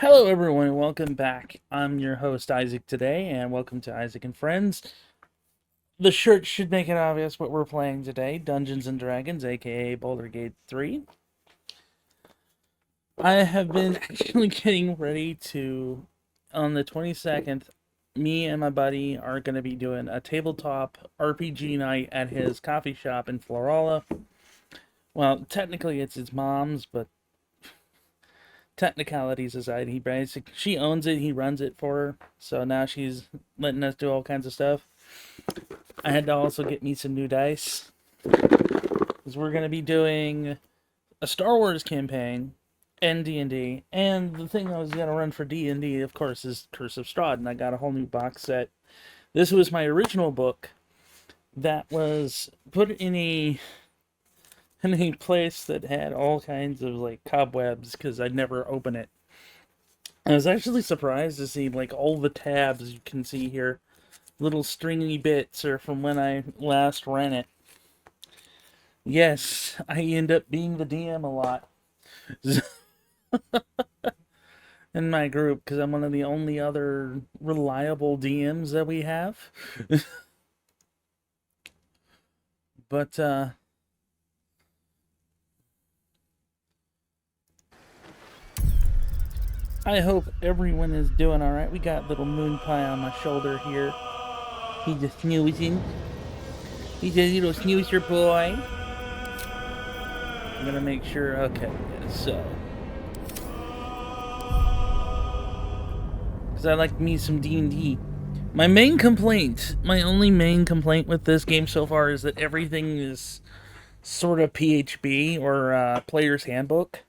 Hello, everyone, and welcome back. I'm your host, Isaac, today, and welcome to Isaac and Friends. The shirt should make it obvious what we're playing today, Dungeons and Dragons, aka Baldur Gate 3. I have been actually getting ready to, on the 22nd, me and my buddy are going to be doing a tabletop RPG night at his coffee shop in Florala. Well, technically it's his mom's, but technicalities aside, she owns it, he runs it for her, so now she's letting us do all kinds of stuff. I had to also get me some new dice, because we're going to be doing a Star Wars campaign and D&D, and the thing I was going to run for D&D, of course, is Curse of Strahd, and I got a whole new box set. This was my original book that was put in a place that had all kinds of like cobwebs because I'd never opened it. I was actually surprised to see like all the tabs you can see here, little stringy bits, are from when I last ran it. Yes, I end up being the DM a lot in my group because I'm one of the only other reliable DMs that we have. But I hope everyone is doing alright. We got little Moon Pie on my shoulder here. He's just snoozing. He's a little snoozer boy. I'm gonna make sure. Okay, so. Because I like me some D&D. My only main complaint with this game so far is that everything is sort of PHB or Player's Handbook.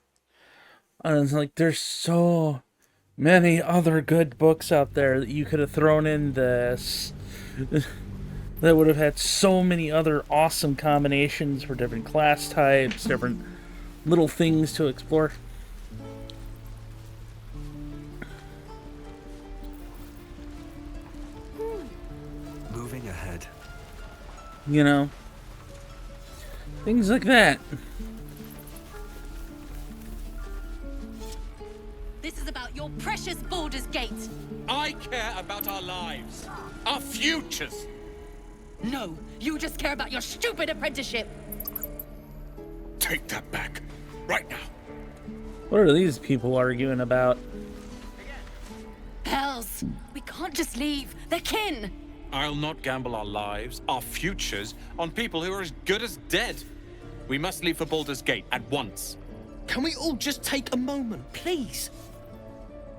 And it's like, there's so many other good books out there that you could have thrown in this that would have had so many other awesome combinations for different class types, different little things to explore. Moving ahead. You know, things like that. This is about your precious Baldur's Gate. I care about our lives, our futures. No, you just care about your stupid apprenticeship. Take that back, right now. What are these people arguing about? Hells, we can't just leave. They're kin. I'll not gamble our lives, our futures, on people who are as good as dead. We must leave for Baldur's Gate at once. Can we all just take a moment, please?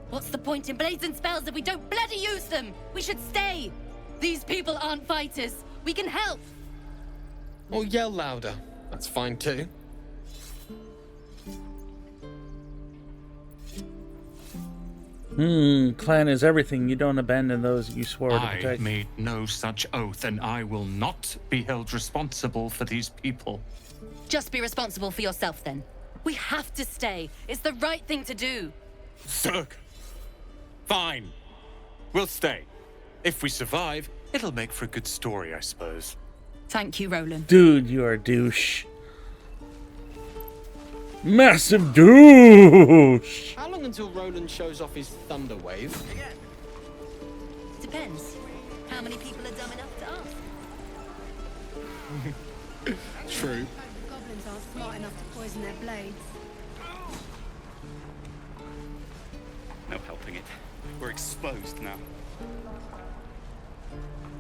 What's the point in blazing spells if we don't bloody use them? We should stay. These people aren't fighters. We can help. Or yell louder. That's fine too. Clan is everything. You don't abandon those you swore to I protect. made no such oath, and I will not be held responsible for these people. Just be responsible for yourself then. We have to stay. It's the right thing to do. Zerg. Fine. We'll stay. If we survive, It'll make for a good story, I suppose. Thank you, Roland. Dude, you're a douche. Massive douche! How long until Roland shows off his thunder wave? Depends. How many people are dumb enough to ask? True. The goblins aren't smart enough to poison their blades. No helping it. We're exposed now.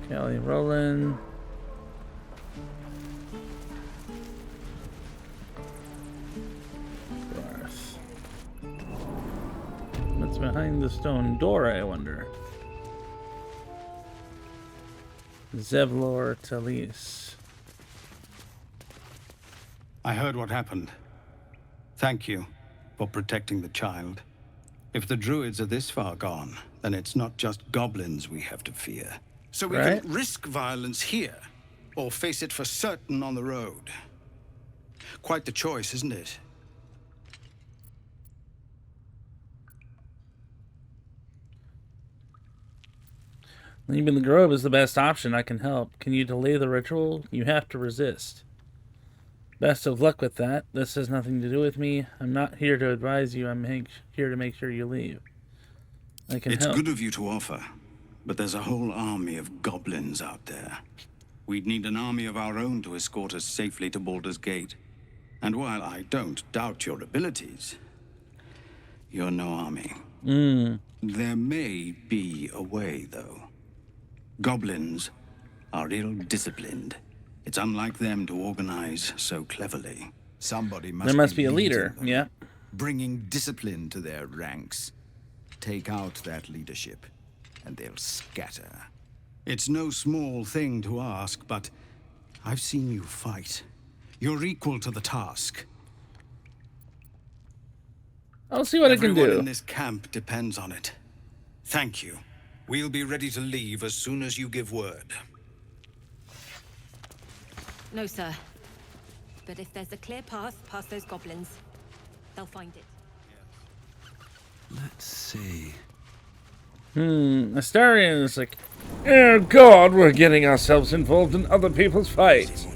Kelly Roland. Garth. What's behind the stone door, I wonder? Zevlor Talis. I heard what happened. Thank you for protecting the child. If the druids are this far gone, then it's not just goblins we have to fear. So we Right. can risk violence here, or face it for certain on the road. Quite the choice, isn't it? Leaving the grove is the best option. I can help. Can you delay the ritual? You have to resist. Best of luck with that. This has nothing to do with me. I'm not here to advise you. I'm here to make sure you leave. I can It's help. good of you to offer, but there's a whole army of goblins out there. We'd need an army of our own to escort us safely to Baldur's Gate. And while I don't doubt your abilities, you're no army. There may be a way, though. Goblins are ill-disciplined. It's unlike them to organize so cleverly. Somebody There must be a leading leader. them, Yeah. bringing discipline to their ranks. Take out that leadership, and they'll scatter. It's no small thing to ask, but I've seen you fight. You're equal to the task. I'll see what I can Everyone do. in this camp depends on it. Thank you. We'll be ready to leave as soon as you give word. No, sir. But if there's a clear path past those goblins, they'll find it. Let's see. Astarion is like, oh god, we're getting ourselves involved in other people's fights.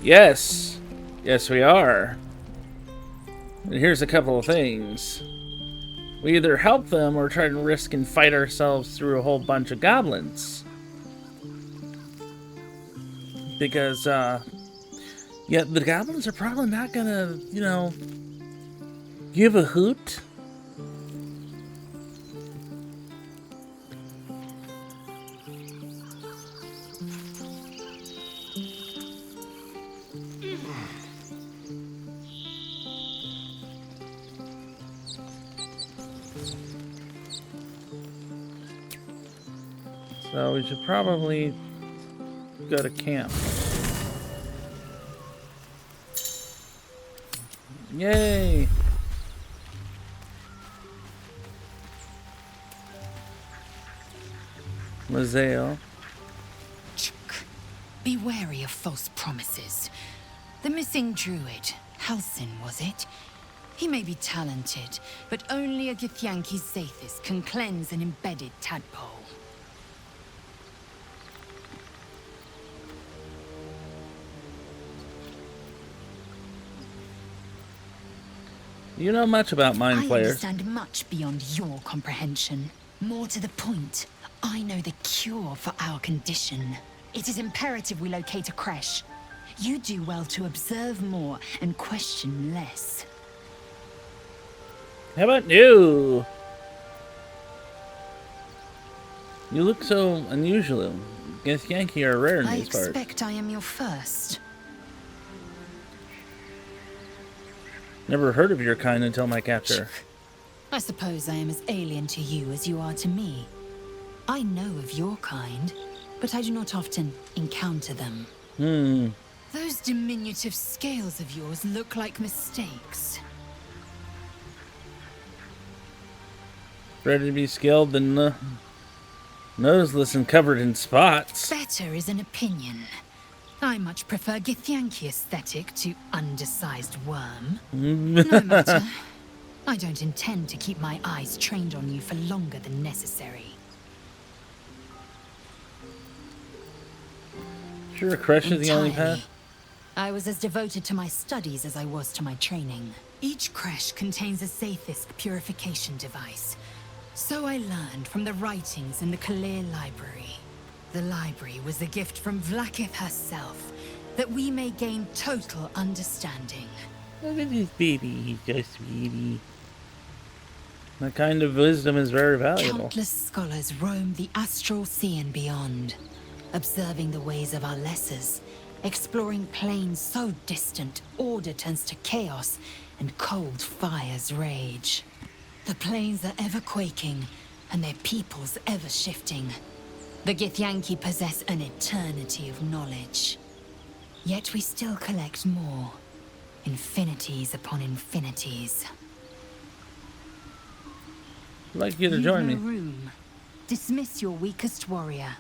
Yes. Yes, we are. And here's a couple of things. We either help them or try to risk and fight ourselves through a whole bunch of goblins. Because, yeah, the goblins are probably not gonna, you know, give a hoot. So we should probably go to camp. Yay! Mazale. Be wary of false promises. The missing druid, Halsin, was it? He may be talented, but only a Githyanki Zathis can cleanse an embedded tadpole. You know much about Mind I Flayer. understand much beyond your comprehension. More to the point, I know the cure for our condition. It is imperative we locate a creche. You do well to observe more and question less. How about you? You look so unusual. Guess Yankee are rare in I these parts. expect I am your first. Never heard of your kind until my capture. I suppose I am as alien to you as you are to me. I know of your kind, but I do not often encounter them. Those diminutive scales of yours look like mistakes. Ready to be scaled and noseless and covered in spots. Better is an opinion. I much prefer Githyanki aesthetic to undersized worm. No matter. I don't intend to keep my eyes trained on you for longer than necessary. Sure, a crush is the only Entirely. path? I was as devoted to my studies as I was to my training. Each creche contains a Zathis purification device. So I learned from the writings in the Kalir Library. The library was a gift from Vlaakith herself, that we may gain total understanding. Look at this baby, he's so sweetie. That kind of wisdom is very valuable. Countless scholars roam the astral sea and beyond, observing the ways of our lessers, exploring planes so distant order turns to chaos and cold fires rage. The planes are ever quaking, and their peoples ever shifting. The Githyanki possess an eternity of knowledge. Yet we still collect more. Infinities upon infinities. I'd like you to join me. Room. Dismiss your weakest warrior.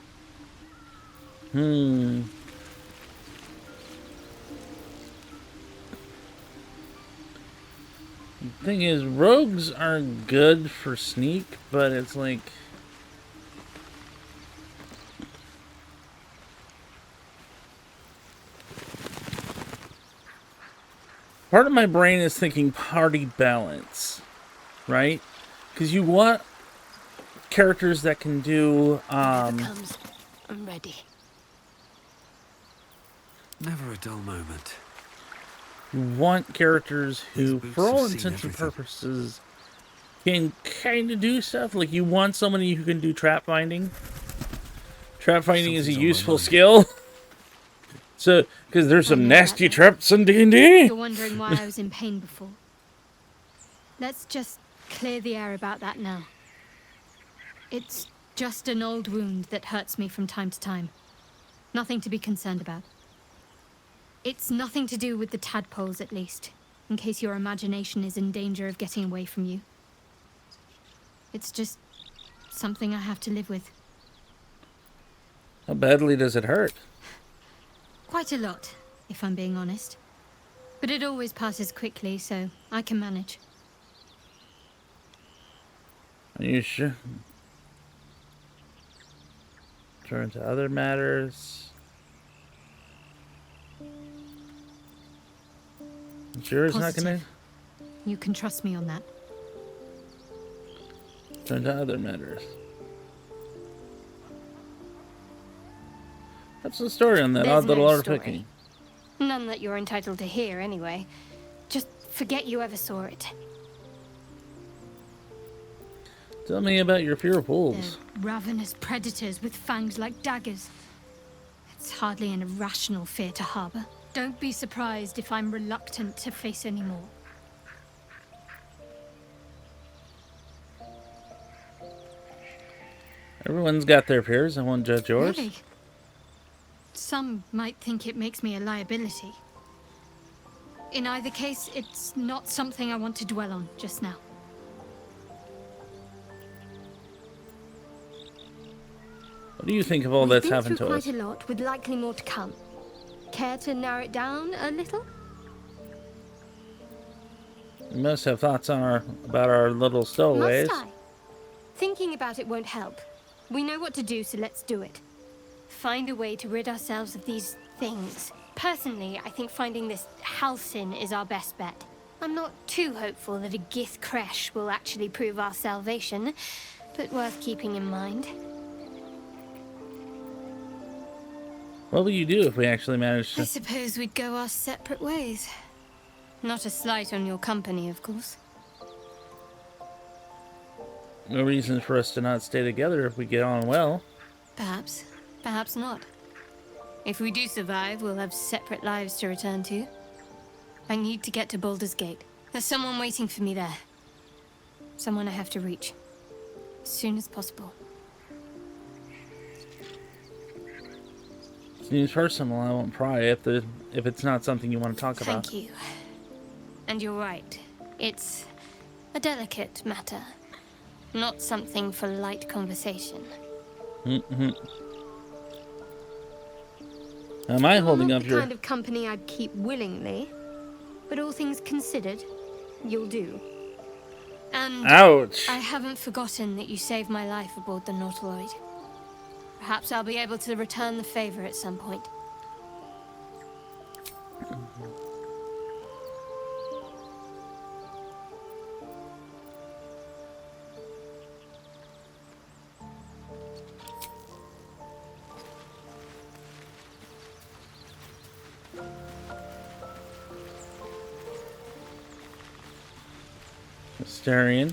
Thing is, rogues are good for sneak, but it's like... Part of my brain is thinking party balance, right? Because you want characters that can do Comes. I'm ready. Never a dull moment. you want characters who, These boots for all have seen intents and everything. purposes, can kind of do stuff. Like, you want somebody who can do trap finding. Trap finding is a Something's on my useful mind. skill. So, because there's some know about nasty that. traps in D&D. You're wondering why I was in pain before. Let's just clear the air about that now. It's just an old wound that hurts me from time to time. Nothing to be concerned about. It's nothing to do with the tadpoles, at least, in case your imagination is in danger of getting away from you. It's just something I have to live with. How badly does it hurt? Quite a lot, if I'm being honest. But it always passes quickly, so I can manage. Are you sure? Turn to other matters. You sure it's not gonna Positive. You can trust me on that. turn to other matters? What's the story on that There's odd little no art of story. picking? None that you're entitled to hear, anyway. Just forget you ever saw it. Tell me about your fear of wolves. They're ravenous predators with fangs like daggers. It's hardly an irrational fear to harbor. Don't be surprised if I'm reluctant to face any more. Everyone's got their fears. I won't judge yours. Really? Some might think it makes me a liability. In either case, it's not something I want to dwell on just now. What do you think of all that's happened to us? Quite a lot, with likely more to come. Care to narrow it down a little? You must have thoughts on about our little stowaways. Must I? Thinking about it won't help. We know what to do, so let's do it. Find a way to rid ourselves of these things. Personally, I think finding this Halcyon is our best bet. I'm not too hopeful that a Gith Kresh will actually prove our salvation, but worth keeping in mind. What will you do if we actually manage I to... suppose we'd go our separate ways. Not a slight on your company, of course. No reason for us to not stay together if we get on well. Perhaps. Perhaps not. If we do survive, we'll have separate lives to return to. I need to get to Baldur's Gate. There's someone waiting for me there. Someone I have to reach. As soon as possible. Seems personal. I won't pry if it's not something you want to talk about. Thank you. And you're right. It's a delicate matter. Not something for light conversation. Mm-hmm. Am I holding up the your... kind of company I'd keep willingly, but all things considered, you'll do. And Ouch! I haven't forgotten that you saved my life aboard the Nautiloid. Perhaps I'll be able to return the favor at some point. Astarion.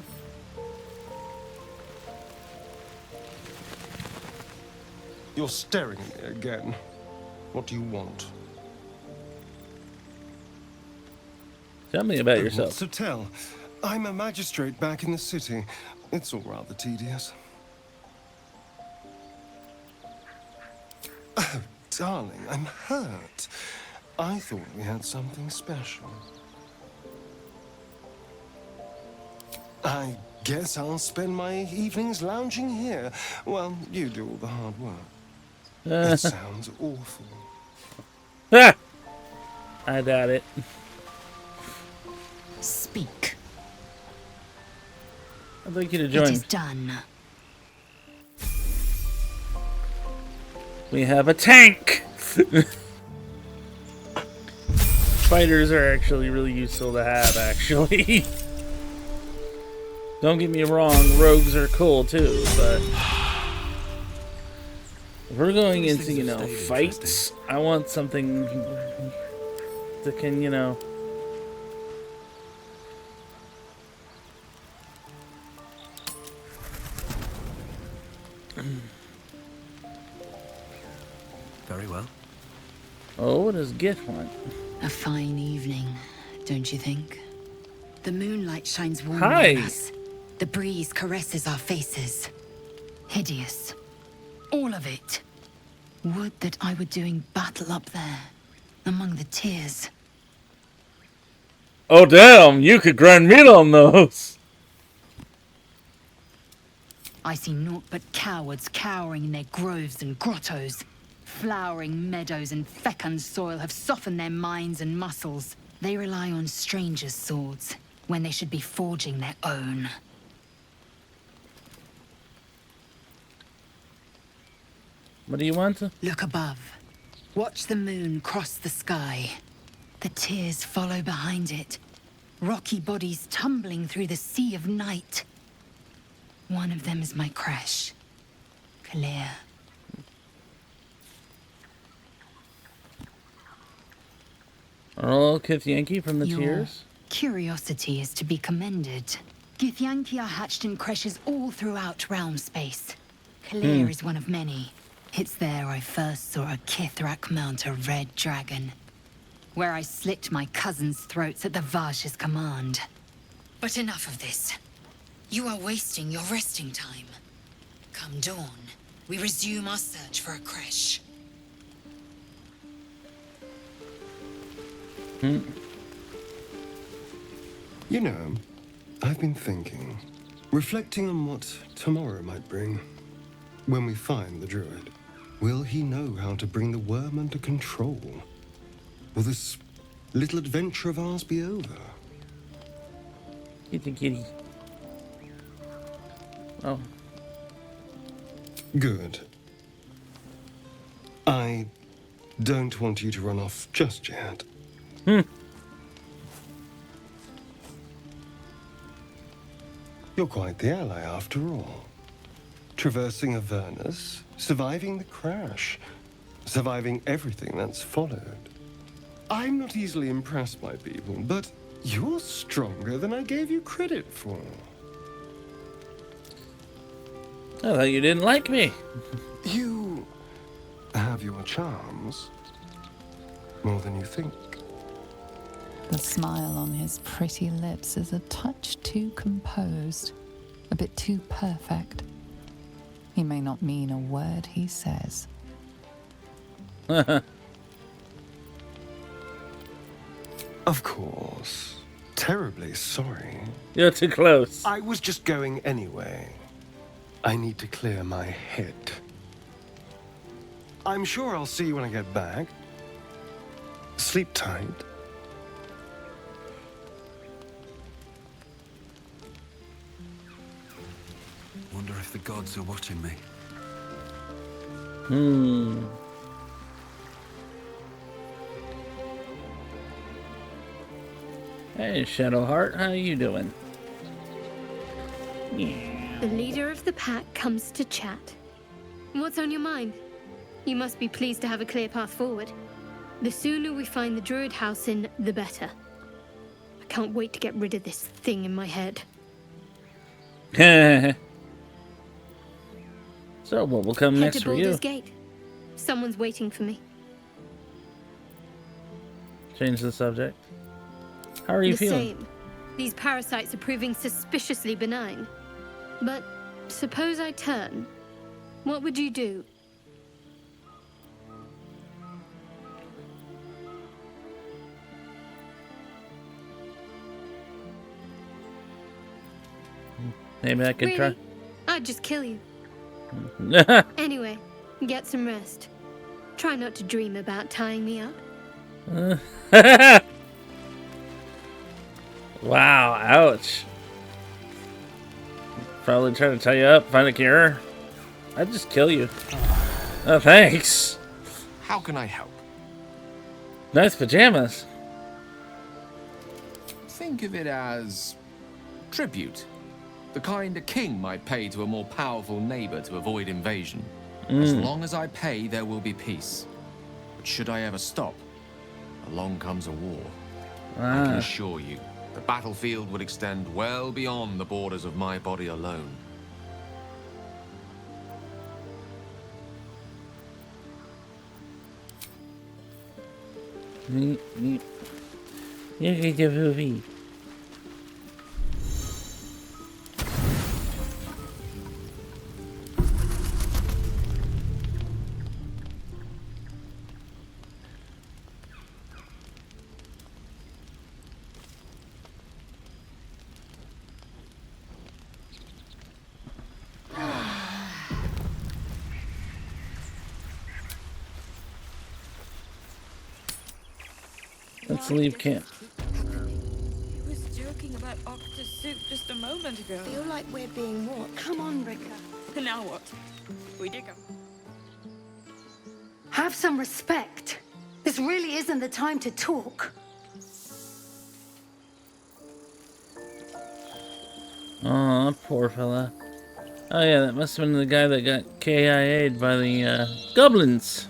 You're staring at me again. What do you want? Tell me about What's yourself. to tell? I'm a magistrate back in the city. It's all rather tedious. Oh, darling, I'm hurt. I thought we had something special. I guess I'll spend my evenings lounging here while you do all the hard work. It sounds awful. Ah! I doubt it. Speak. I'd like you to It join. is done. We have a tank! Fighters are actually really useful to have, actually. Don't get me wrong, rogues are cool too, but if we're going into, you know, fights, I want something that can, you know... Very well. Oh, what does Git want? A fine evening, don't you think? The moonlight shines warm Hi. on us. The breeze caresses our faces. Hideous. All of it. Would that I were doing battle up there, among the tears. Oh damn, you could grind meat on those! I see naught but cowards cowering in their groves and grottos. Flowering meadows and fecund soil have softened their minds and muscles. They rely on strangers' swords, when they should be forging their own. What do you want? Look above. Watch the moon cross the sky. The tears follow behind it. Rocky bodies tumbling through the sea of night. One of them is my crash. Clear. Oh, Githyanki from the Your tears? curiosity is to be commended. Githyanki are hatched in creches all throughout realm space. Clear is one of many. It's there I first saw a Kithrak mount a red dragon. Where I slit my cousins' throats at the Vaj's command. But enough of this. You are wasting your resting time. Come dawn, we resume our search for a creche. You know, I've been thinking, reflecting on what tomorrow might bring. When we find the druid, will he know how to bring the worm under control? Will this little adventure of ours be over? Kitty kitty. Oh. Good. I don't want you to run off just yet. You're quite the ally after all. Traversing Avernus, surviving the crash, surviving everything that's followed. I'm not easily impressed by people, but you're stronger than I gave you credit for. I thought you didn't like me. You have your charms. More than you think. The smile on his pretty lips is a touch too composed, a bit too perfect. He may not mean a word he says. Of course. Terribly sorry. You're too close. I was just going anyway. I need to clear my head. I'm sure I'll see you when I get back. Sleep tight. Wonder if the gods are watching me. Hey, Shadowheart, how you doing? Yeah. The leader of the pack comes to chat. What's on your mind? You must be pleased to have a clear path forward. The sooner we find the druid house in, the better. I can't wait to get rid of this thing in my head. So, what will come Head next to for you? Baldur's Gate. Someone's waiting for me. Change the subject. How are you feeling? Same. These parasites are proving suspiciously benign. But suppose I turn. What would you do? Maybe I could Really? I'd just kill you. try. Anyway, get some rest. Try not to dream about tying me up. Wow, ouch. Probably try to tie you up, find a cure. I'd just kill you. Oh, thanks. How can I help? Nice pajamas. Think of it as tribute. The kind a king might pay to a more powerful neighbor to avoid invasion. As long as I pay, there will be peace. But should I ever stop, along comes a war. I can assure you, the battlefield would extend well beyond the borders of my body alone. Let's leave camp. He was joking about octa soup just a moment ago. Feel like we're being watched. Come on, Rika. Now what? We dig up. Have some respect. This really isn't the time to talk. Oh, poor fella. Oh yeah, that must have been the guy that got KIA'd by the goblins.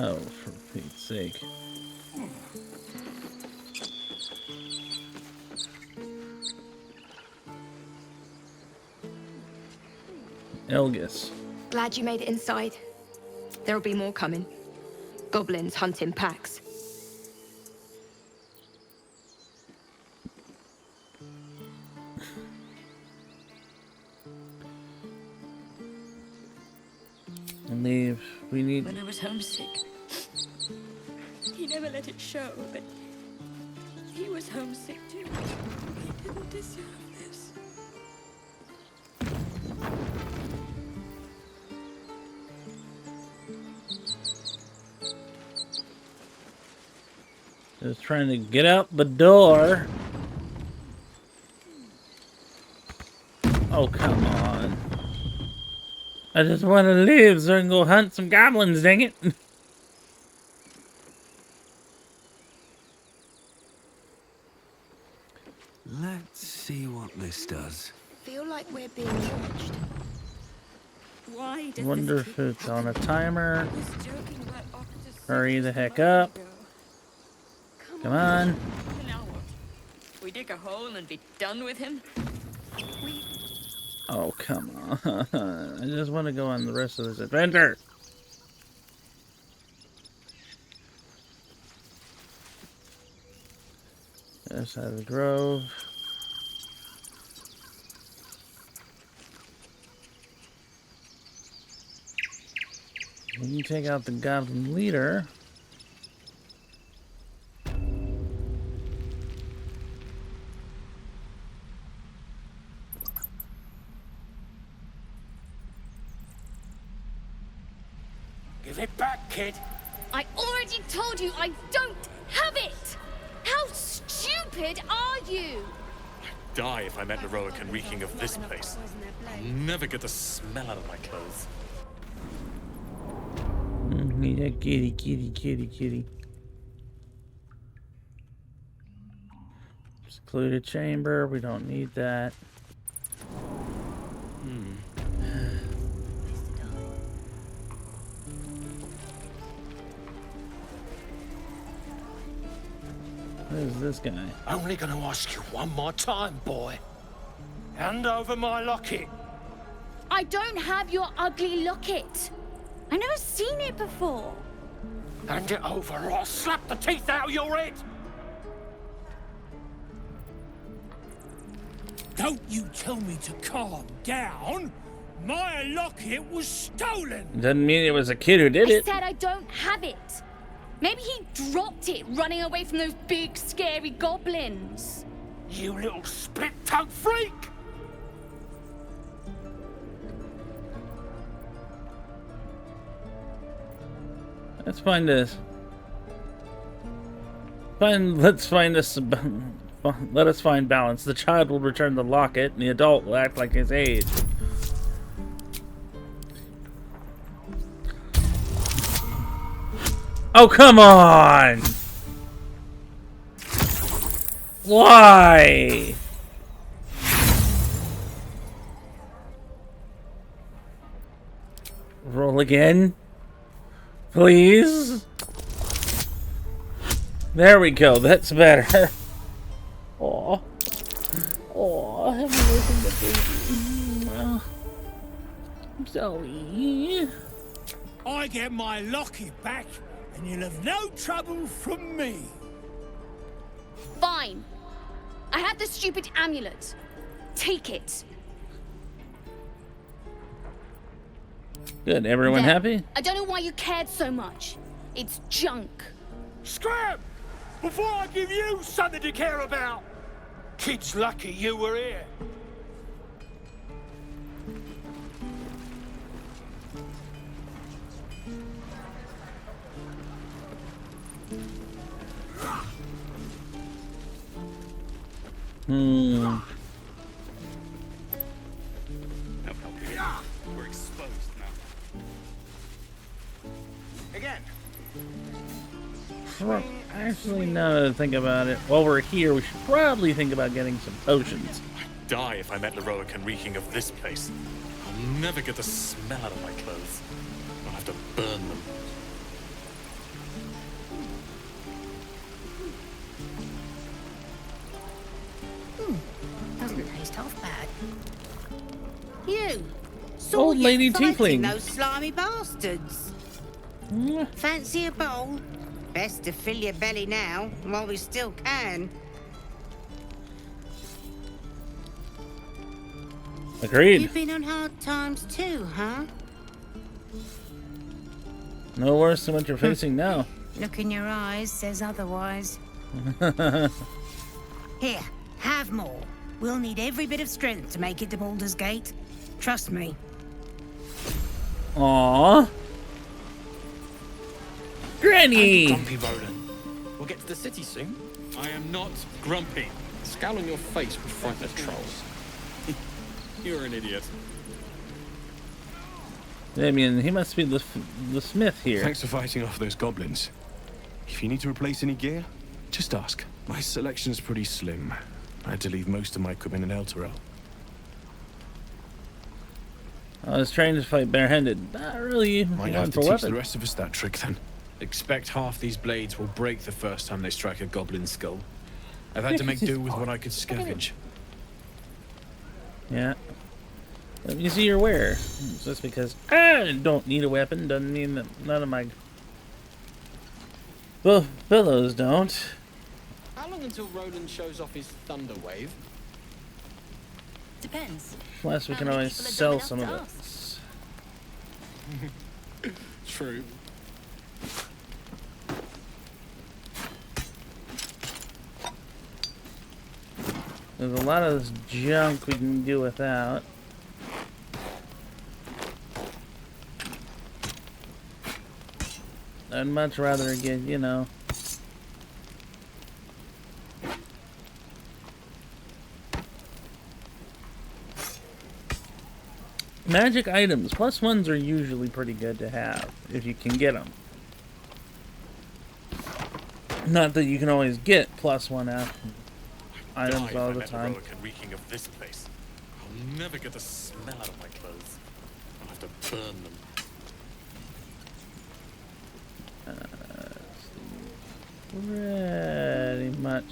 Oh, for Pete's sake. Elgis. Glad you made it inside. There'll be more coming. Goblins hunt in packs. Leave. We need. When I was homesick, he never let it show, but he was homesick too. He didn't deserve this. Just trying to get out the door. Oh, come on. I just want to live so I can go hunt some goblins, dang it. Let's see what this does. Feel like we're being watched. Why does Wonder this if it's on a timer. He was joking about octa soup Hurry the just a heck moment up. ago. Come on. Now what? We dig a hole and be done with him? Oh, come on. I just want to go on the rest of this adventure. Other side of the grove. We can take out the goblin leader. Give it back, kid. I already told you I don't have it! How stupid are you? Die if I met Leroican reeking of this place. I'll never get the smell out of my clothes. Yeah, kitty, kitty, kitty, kitty. Secluded chamber, we don't need that. Who's this guy? Only gonna ask you one more time, boy. Hand over my locket. I don't have your ugly locket. I've never seen it before. Hand it over or I'll slap the teeth out of your head. Don't you tell me to calm down. My locket was stolen. Doesn't mean it was a kid who did I it. said I don't have it. Maybe he dropped it running away from those big, scary goblins. You little split-tongued freak! Let's find this. Let us find balance. The child will return the locket, and the adult will act like his age. Oh, come on! Why? Roll again? Please? There we go, that's better. Aw. Aw, have you listened to baby? I'm sorry. I get my locket back, and you'll have no trouble from me. Fine. I have the stupid amulet. Take it. Good, everyone There. happy? I don't know why you cared so much. It's junk. Scram! Before I give you something to care about! Kid's lucky you were here. No helping it. We're exposed now. Again. Actually, now that I think about it, while we're here, we should probably think about getting some potions. I'd die if I met Leroican reeking of this place. I'll never get the smell out of my clothes. I'll have to burn them. Doesn't taste half bad. You! Old you lady fighting tiefling. those slimy bastards. Fancy a bowl? Best to fill your belly now, while we still can. Agreed. You've been on hard times too, huh? No worse than what you're facing now. Look in your eyes says otherwise. Here, have more. We'll need every bit of strength to make it to Baldur's Gate. Trust me. Aww. Granny! Grumpy Roland. We'll get to the city soon. I am not grumpy. Scowl on your face would frighten the trolls. You're an idiot. Damien, he must be the smith here. Thanks for fighting off those goblins. If you need to replace any gear, just ask. My selection's pretty slim. I had to leave most of my equipment in Elturel. I was trained to fight barehanded. Not really. Might One have to for teach weapons. the rest of us that trick then. Expect half these blades will break the first time they strike a goblin skull. I've had to make do with what I could scavenge. Yeah. Let me see your wear. Just because I don't need a weapon doesn't mean that none of my billows don't. How long until Roland shows off his thunder wave? Depends. Plus, we How can many always people are sell dumb some of enough it. True. There's a lot of this junk we can do without. I'd much rather get, you know. Magic items. +1s are usually pretty good to have, if you can get them. Not that you can always get +1 items all the time. Reeking of this place. I'll never get the smell out of my clothes. I'll have to burn them. Pretty much.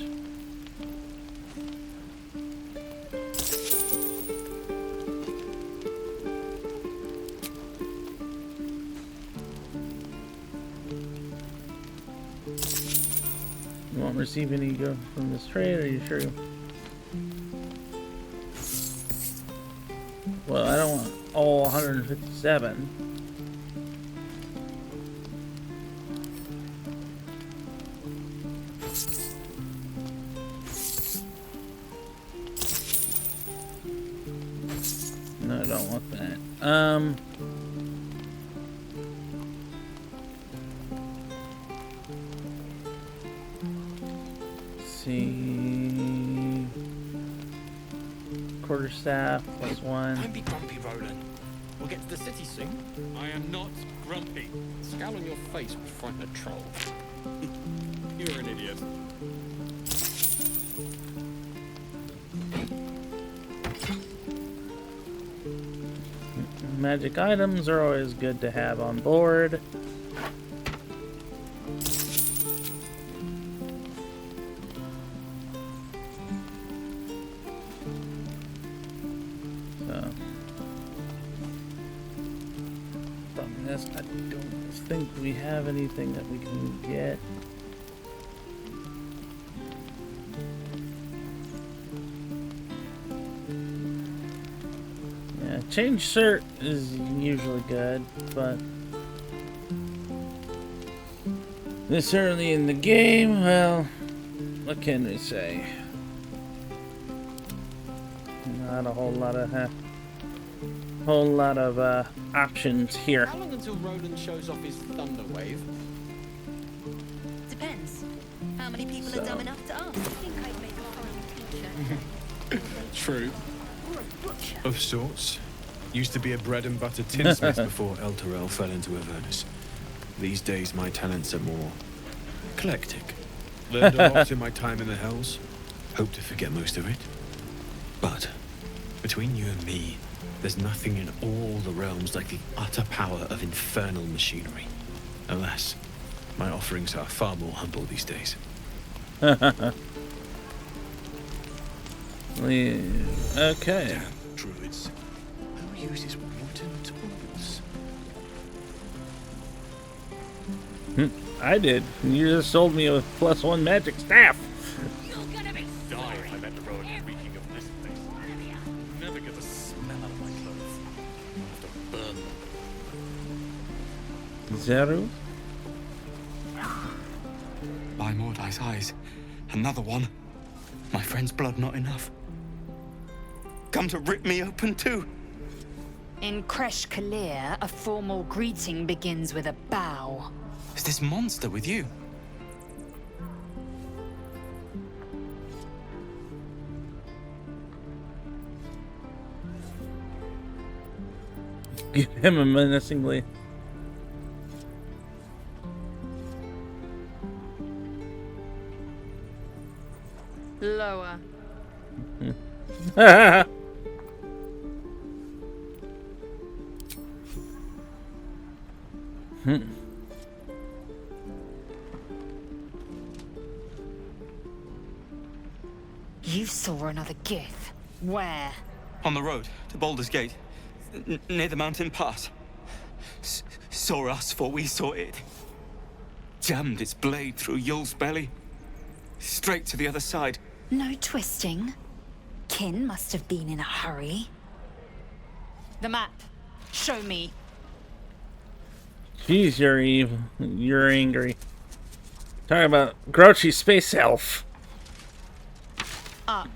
You won't receive any go from this trade, are you sure? Well, I don't want all 157. No, I don't want that. Quarterstaff +1. Don't be grumpy, Roland. We'll get to the city soon. I am not grumpy. The scowl on your face would frighten a troll. You're an idiot. Magic items are always good to have on board. So, problem is, I don't think we have anything that we can get. Yeah, change cert is usually good, but this early in the game, well, what can we say? Not a whole lot of options here. How long until Roland shows off his thunder wave? Depends. How many people are dumb enough to ask? I think I'd make a fine teacher. True. Of sorts. Used to be a bread and butter tinsmith before El Terrell fell into Avernus. These days my talents are more eclectic. Learned a lot in my time in the Hells. Hope to forget most of it. But between you and me, there's nothing in all the realms like the utter power of infernal machinery. Alas, my offerings are far more humble these days. Okay. Damn druids. Who uses wooden tools? I did. You just sold me a +1 magic staff. Die if I met the road reeking of this place. Never get the smell out of my clothes. I have to burn them. Zero? By Mordai's eyes, another one. My friend's blood not enough. Come to rip me open too. In Kresh Kalir, a formal greeting begins with a bow. Is this monster with you? Give him a menacingly. Lower. You saw another gith. Where? On the road to Baldur's Gate, near the mountain pass. Saw us for we saw it. Jammed its blade through Yul's belly. Straight to the other side. No twisting. Kin must have been in a hurry. The map. Show me. Jeez, you're evil. You're angry. Talking about grouchy space elf. Up.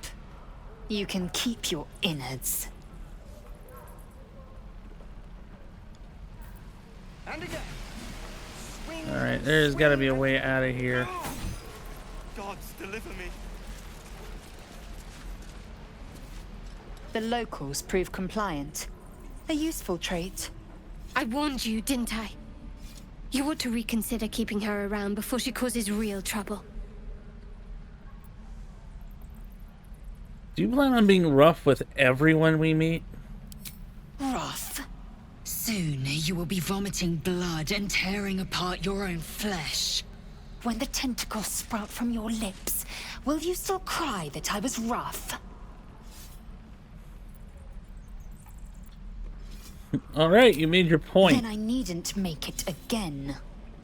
You can keep your innards. Alright, there's gotta be a way out of here. Gods, deliver me. The locals prove compliant. A useful trait. I warned you, didn't I? You ought to reconsider keeping her around before she causes real trouble. Do you plan on being rough with everyone we meet? Rough. Soon you will be vomiting blood and tearing apart your own flesh. When the tentacles sprout from your lips, will you still cry that I was rough? Alright, you made your point. Then I needn't make it again.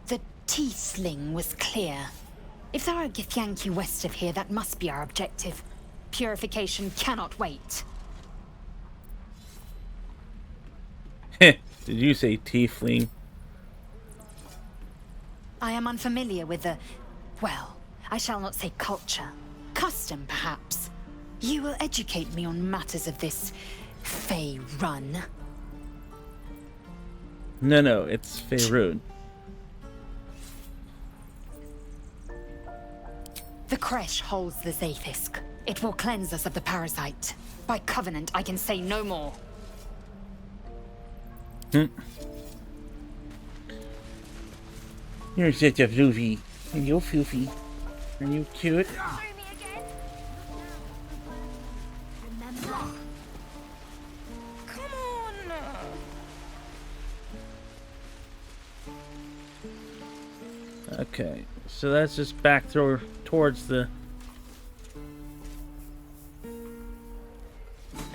The Tiefling was clear. If there are Githyanki west of here, that must be our objective. Purification cannot wait. Did you say tiefling? I am unfamiliar with the... well, I shall not say culture. Custom, perhaps. You will educate me on matters of this... Fey run. No, it's Faerun. The creche holds the Zaithisk. It will cleanse us of the parasite. By covenant, I can say no more. You're such a floofy. And you're foofy. And you cute. Okay, so that's just back towards the...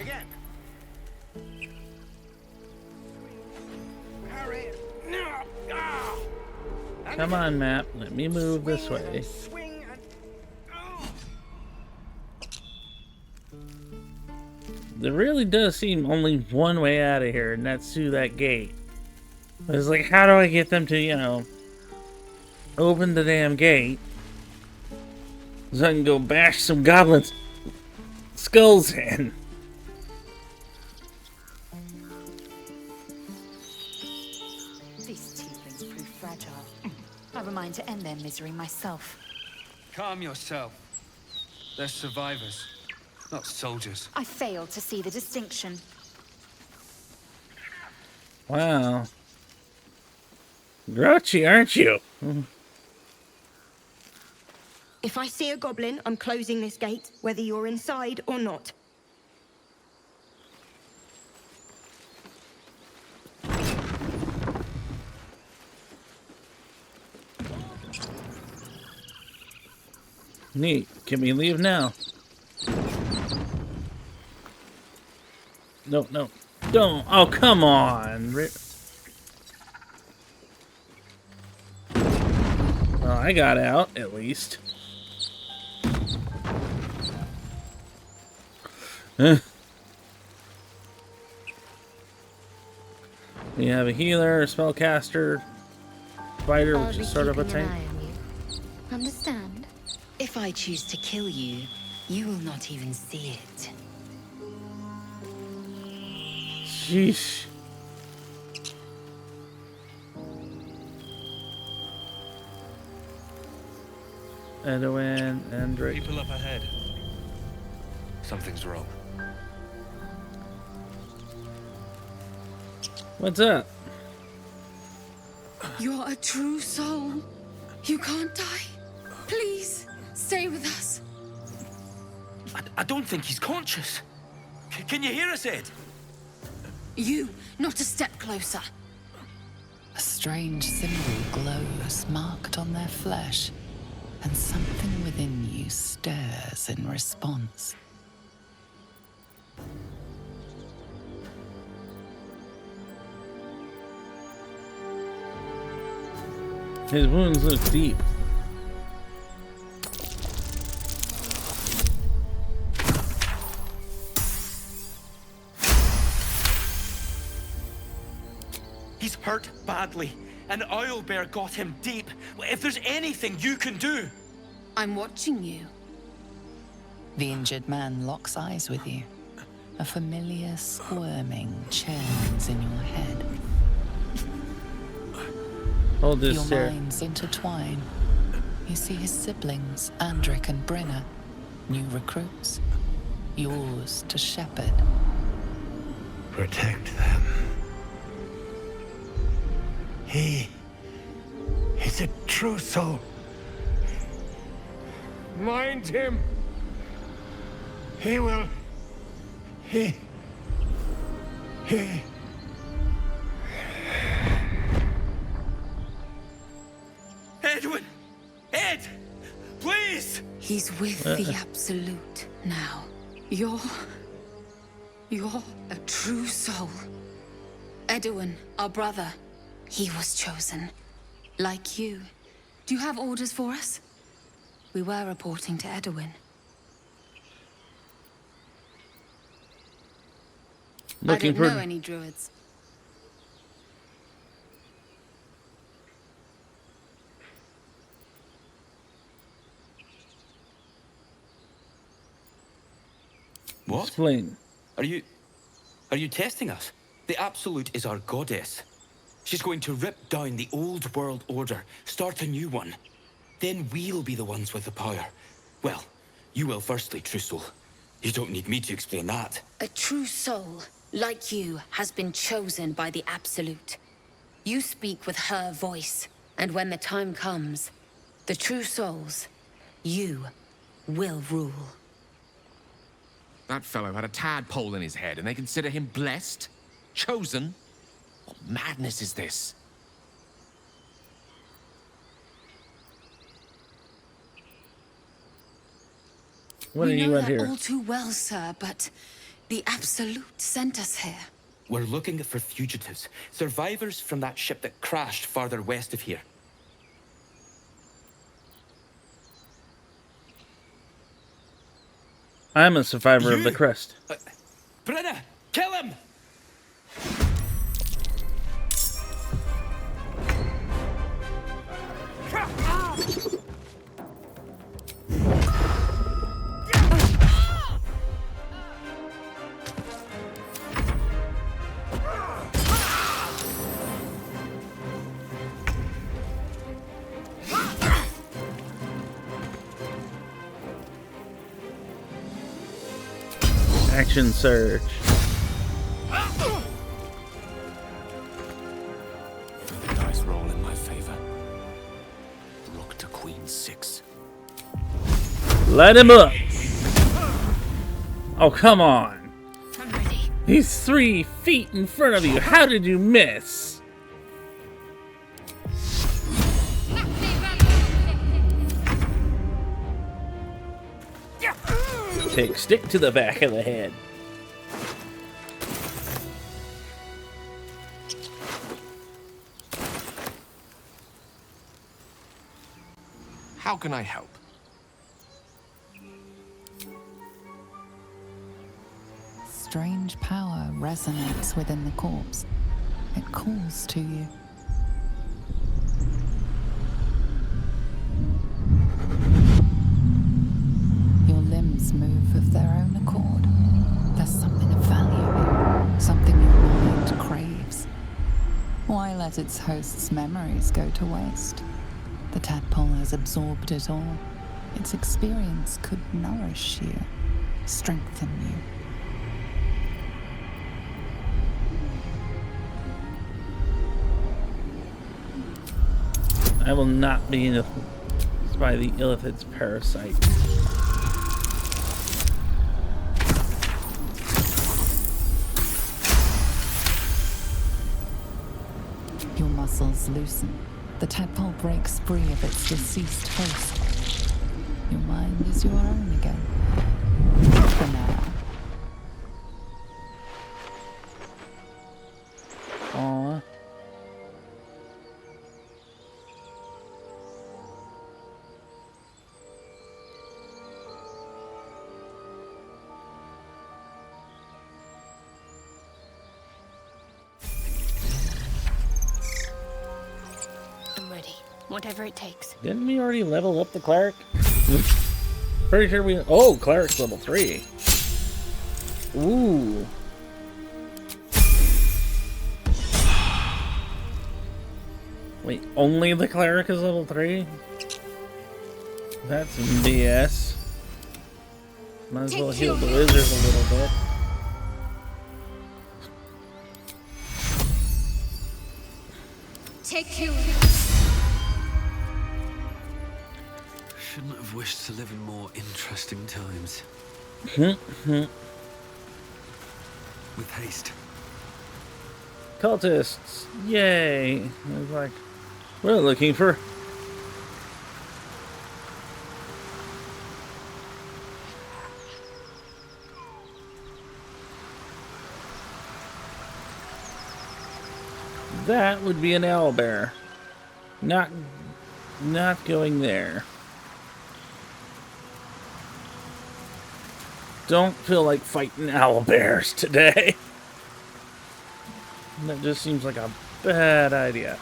Again. Hurry. No. Ah. Come on, map. Let me move this way. Swing and... There really does seem only one way out of here, and that's through that gate. It's like, how do I get them to, you know, open the damn gate so I can go bash some goblins' skulls in? These tieflings prove fragile. I have a mind to end their misery myself. Calm yourself. They're survivors, not soldiers. I fail to see the distinction. Wow. Grouchy, aren't you? If I see a goblin, I'm closing this gate, whether you're inside or not. Neat. Can we leave now? No, no. Don't. Oh, come on. Well, I got out, at least. We have a healer, a spellcaster, fighter, which is sort of a tank. Understand? If I choose to kill you, you will not even see it. Sheesh. Edwin and Drake. People up ahead. Something's wrong. What's up? You're a true soul. You can't die. Please, stay with us. I don't think he's conscious. Can you hear us, Ed? You, not a step closer. A strange symbol glows, marked on their flesh, and something within you stirs in response. His wounds look deep. He's hurt badly. An owlbear got him deep. If there's anything you can do... I'm watching you. The injured man locks eyes with you. A familiar squirming churns in your head. Hold this Your here. minds intertwine. You see his siblings, Andric and Brenna, new recruits. Yours to shepherd. Protect them. He is a true soul. Mind him. He will. He. Edwin! Ed! Please! He's with the Absolute now. You're a true soul. Edwin, our brother, he was chosen. Like you. Do you have orders for us? We were reporting to Edwin. I don't know any druids. What? Explain. Are you testing us? The Absolute is our goddess. She's going to rip down the old world order, start a new one. Then we'll be the ones with the power. Well, you will firstly, true soul. You don't need me to explain that. A true soul, like you, has been chosen by the Absolute. You speak with her voice, and when the time comes, the true souls, you, will rule. That fellow had a tadpole in his head, and they consider him blessed? Chosen? What madness is this? What we are know you at that here? all too well, sir, but the Absolute sent us here. We're looking for fugitives, survivors from that ship that crashed farther west of here. I'm a survivor of the crest. Brenna, kill him! Action surge. The dice roll in my favor. Rook to queen 6. Light him up. Oh, come on. He's 3 feet in front of you. How did you miss? Take stick to the back of the head. How can I help? Strange power resonates within the corpse. It calls to you. Your limbs move of their own accord. There's something of value, something your mind craves. Why let its host's memories go to waste? The tadpole has absorbed it all. Its experience could nourish you, strengthen you. I will not be influenced by the illithid's parasite. Your muscles loosen. The tadpole breaks free of its deceased host. Your mind is your own again. For now. Aww. Whatever it takes. Didn't we already level up the cleric? Pretty sure we... Oh, cleric's level 3. Ooh. Wait, only the cleric is level 3? That's BS. Might as well heal the wizard a little bit. Take you. Shouldn't have wished to live in more interesting times. With haste. Cultists! Yay! It's like, we're looking for... That would be an owlbear. Not going there. Don't feel like fighting owlbears today. That just seems like a bad idea.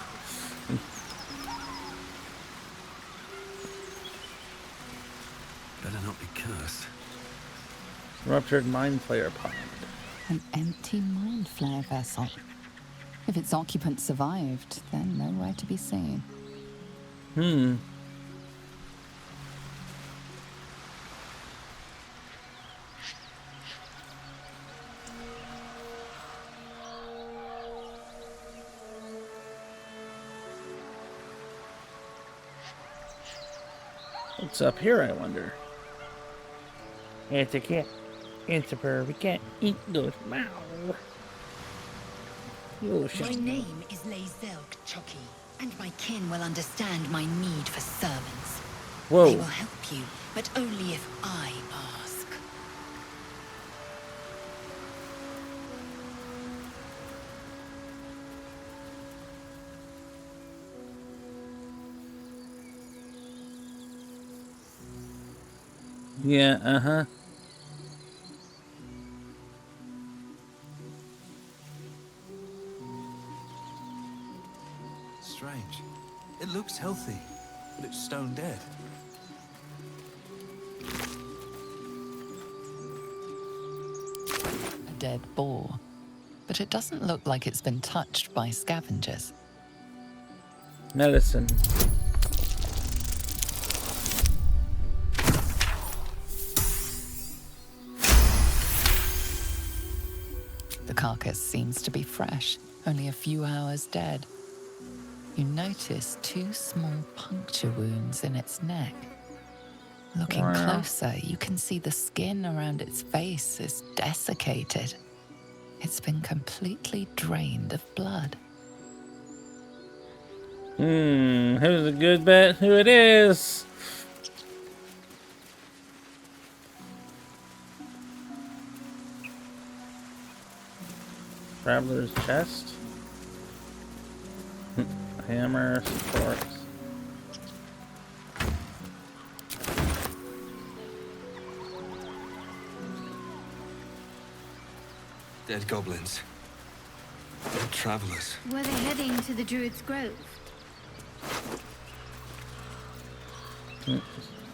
Better not be cursed. Ruptured mind flayer pod. An empty mind flare vessel. If its occupant survived, then nowhere to be seen. What's up here, I wonder? It's a cat. It's a perfect cat. It goes meow. My name is Lae'zelk Chucky, and my kin will understand my need for servants. Whoa. They will help you, but only if I ask. Yeah, uh-huh. Strange. It looks healthy, but it's stone dead. A dead boar. But it doesn't look like it's been touched by scavengers. Medicine. The carcass seems to be fresh, only a few hours dead. You notice 2 small puncture wounds in its neck. Looking closer, you can see the skin around its face is desiccated. It's been completely drained of blood. Who's a good bet who it is? Traveler's chest. Hammer, supports. Dead goblins. Dead travelers. Were they heading to the Druid's Grove?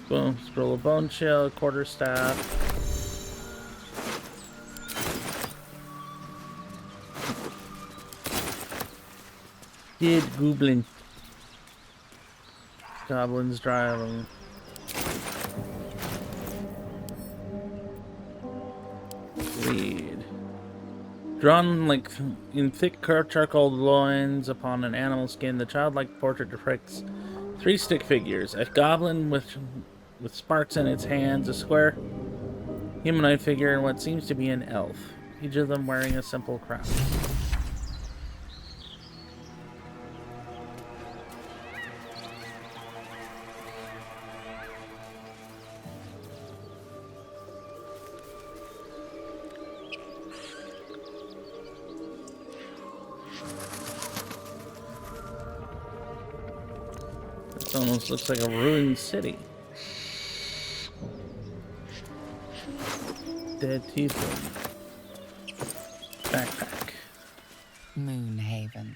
Boom, scroll of bone shell, quarterstaff. Dead goblin. Goblins driving. Lead. Drawn like in thick charcoal lines upon an animal skin, the childlike portrait depicts 3 stick figures: a goblin with sparks in its hands, a square humanoid figure, and what seems to be an elf. Each of them wearing a simple crown. This almost looks like a ruined city. Dead tiefling. Backpack. Moonhaven.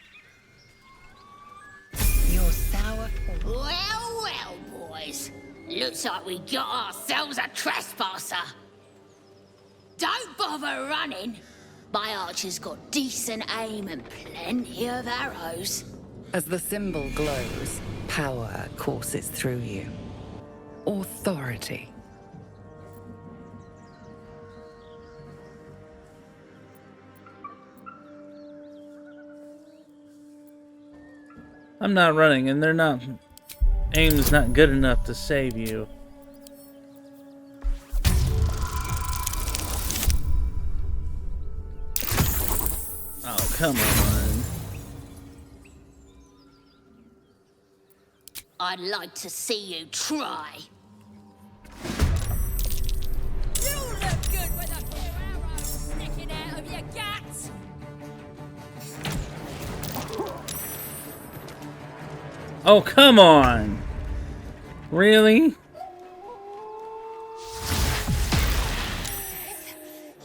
You're sour. Well, well, boys. Looks like we got ourselves a trespasser. Don't bother running. My archer's got decent aim and plenty of arrows. As the symbol glows, power courses through you. Authority. I'm not running, and they're not. Aim's not good enough to save you. Oh, come on. I'd like to see you try. You look good with a few arrows sticking out of your guts. Oh, come on. Really?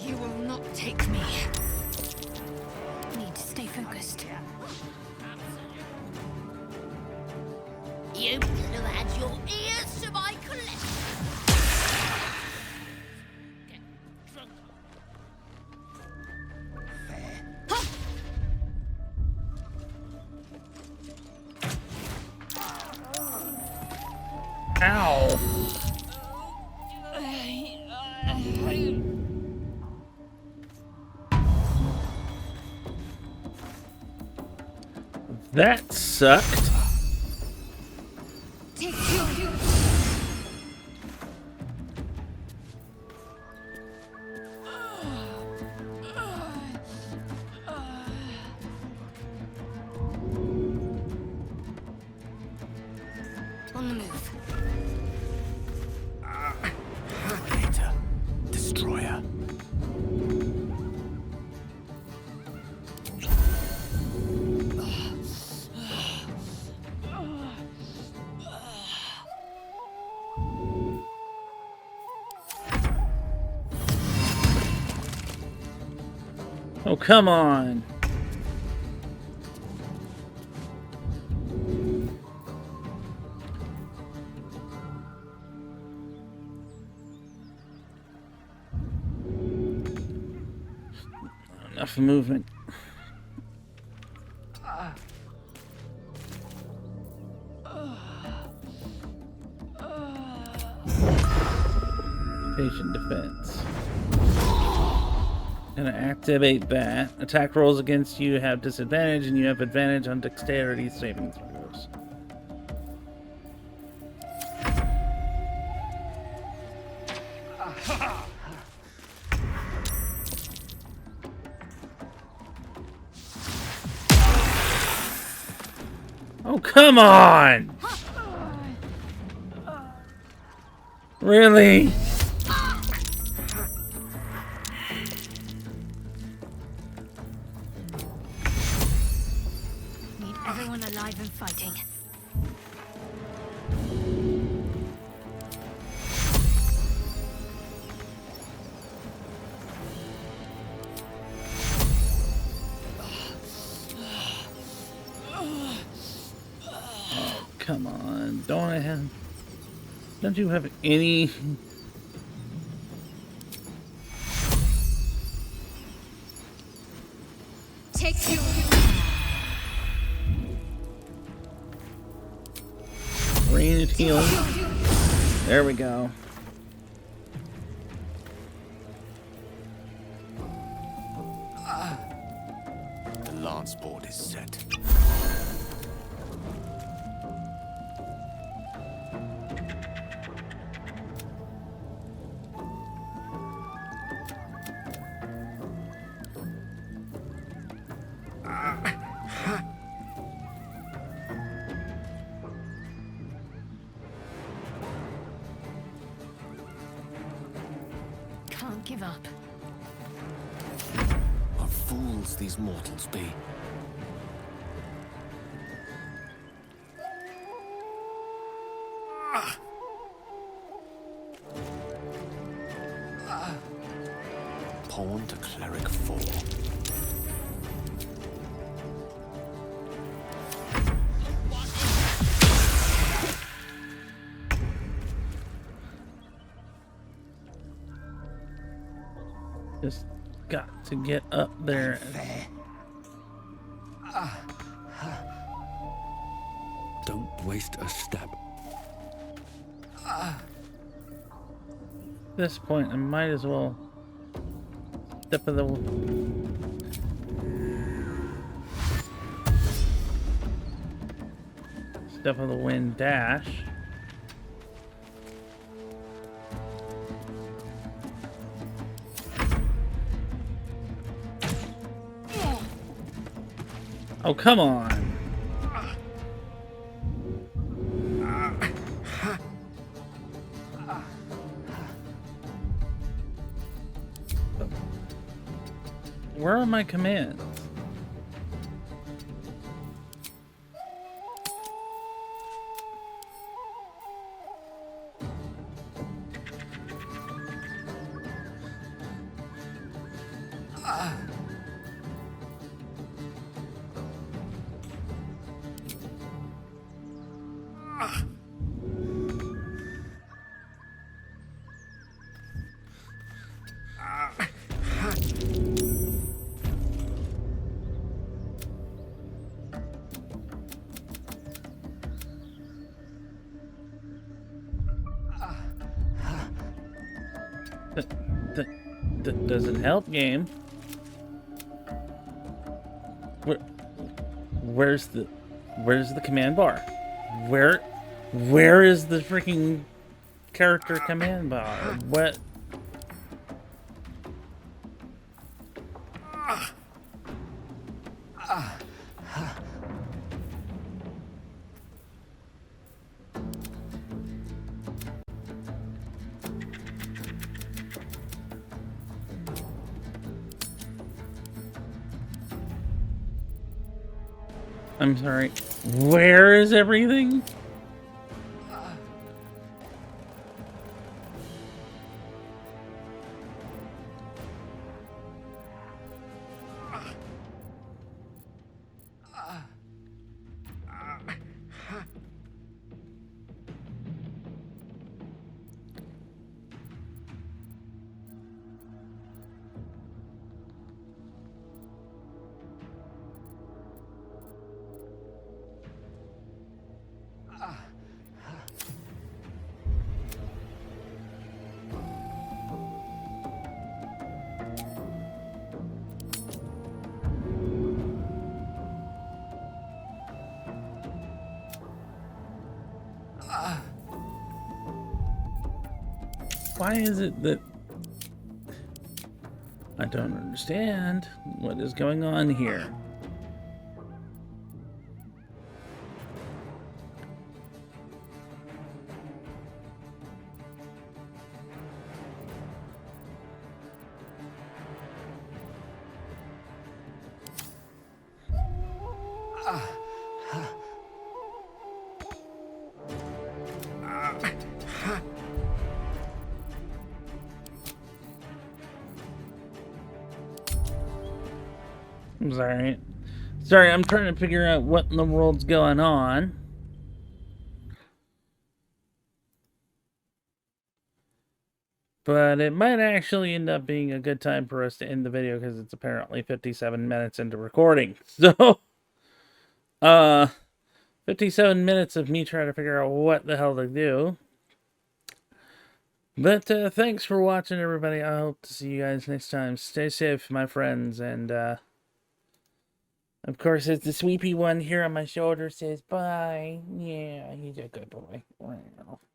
You will not take me. Need to stay focused. You could have had your ears to my collection. Ow. That sucked. Oh, come on. Enough movement. Patient defense. Gonna activate that. Attack rolls against you have disadvantage, and you have advantage on dexterity saving throws. Oh, come on! Really? Need everyone alive and fighting. Oh, come on. Don't you have any... Take you. Ranged healing. There we go. The lance board is set. Can't give up. What fools these mortals be. Pawn to cleric 4. Just got to get up there. Don't waste a step. At this point, I might as well step of the wind dash. Oh, come on. Where are my commands? That doesn't help, game. Where's the command bar? Where is the freaking character command bar? What? I'm sorry. Where is everything? Why is it that... I don't understand what is going on here. I'm sorry. Sorry, I'm trying to figure out what in the world's going on. But it might actually end up being a good time for us to end the video because it's apparently 57 minutes into recording. So, 57 minutes of me trying to figure out what the hell to do. But thanks for watching, everybody. I hope to see you guys next time. Stay safe, my friends. And, of course, it's the sweepy one here on my shoulder says bye. Yeah, he's a good boy. Wow.